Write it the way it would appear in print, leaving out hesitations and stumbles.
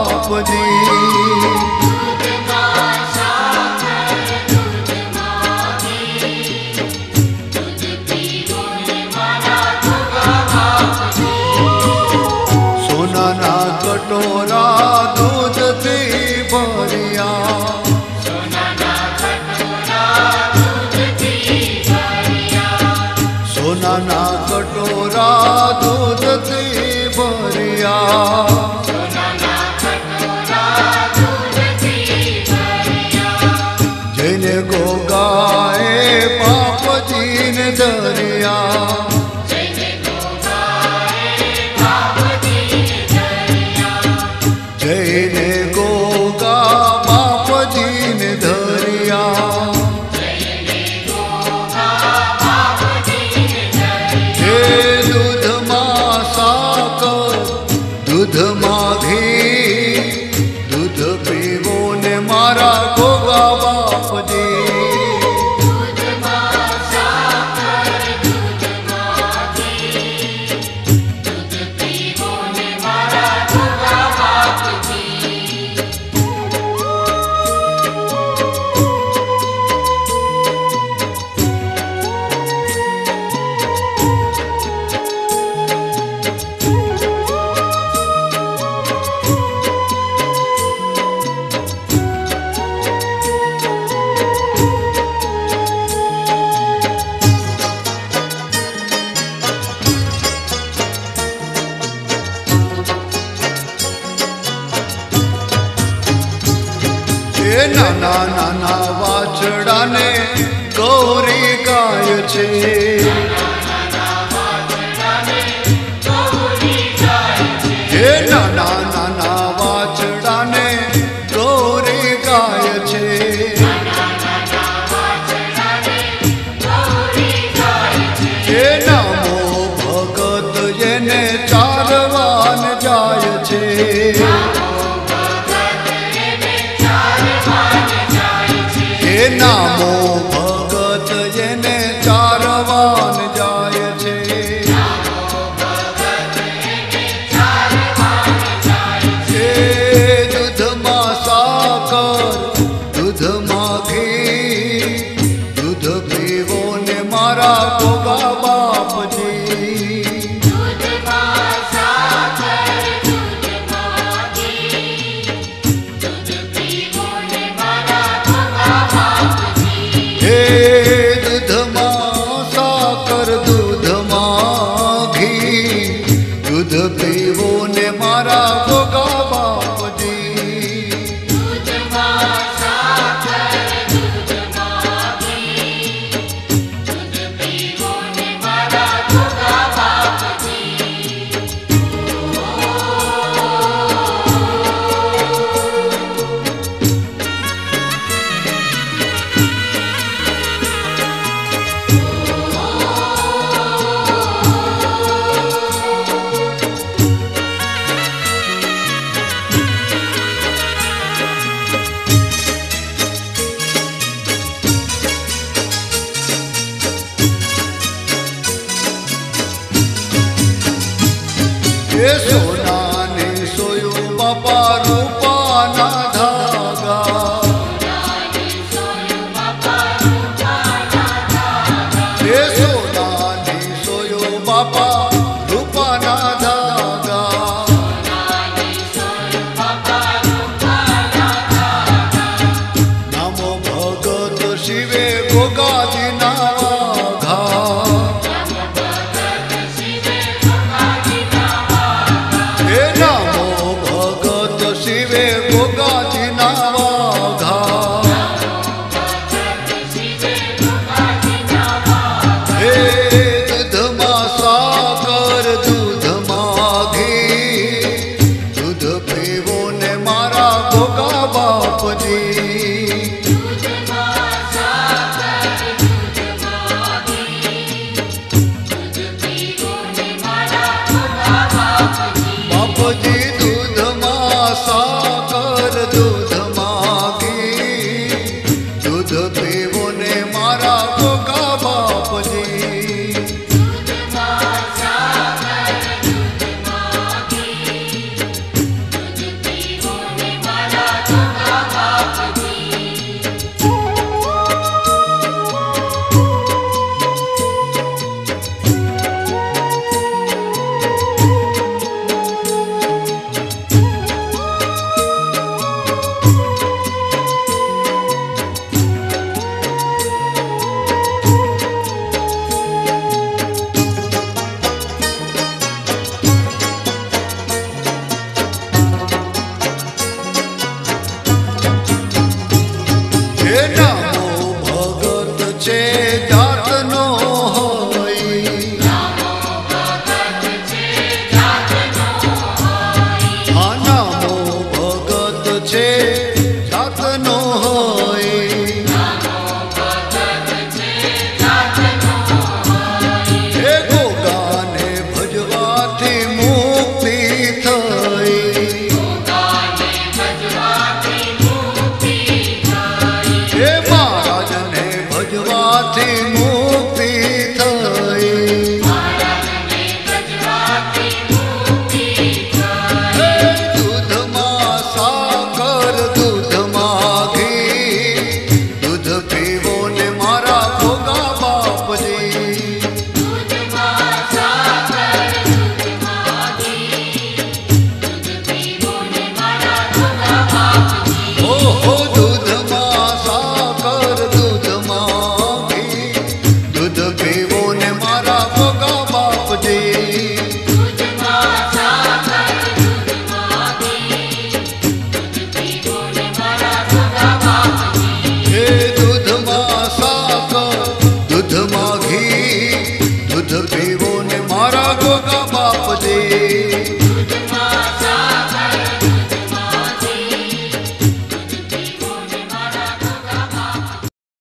બાપજી. સોનાના કટોરા દૂધથી ભર્યા, સોનાના કટોરા દૂધથી ભર્યા, જઈને ગોગાએ બાપજીને ધર્યા, જઈને ગોગા બાપજીને ધર્યા, હે દૂધમાં સાકર દૂધમાં ઘી, દૂધ પીવો ને મારા ગોગા બાપજી. નાના નાના વાછડાને ગૌરી ગાય છે, હે નાના નાના વાછડાને ગૌરી ગાય છે, હે નામો ભગત એને ચારવાન જાય છે, નામો ભગત જેને ચારવાન જાય છે, હે દૂધમાં સાકર દૂધમાં ઘી, દૂધ પીવો ને મારા ગોગા બાપજી. હે દૂધમાં સાકર દૂધમાં ઘી, દૂધ પીવો ને મારા ગોગા બાપજી. હે સોનાની સોયું બાપા રૂપાના ધાગા, હે સોનાની સોયું બાપા રૂપાના ધાગા, નામો ભગત શિવે ગોગાજીના વાઘા, હે નામો ભગત શિવે ગોગાજીના વાઘા, હે દૂધમાં સાકર દૂધમાં ઘી, દૂધ પીવો ને મારા ગોગા બાપજી. બાપજી દૂધમાં સાકર દૂધમાં ઘી, દૂધ પીવો ને મારા ગોગા બાપજી. બાપજી છે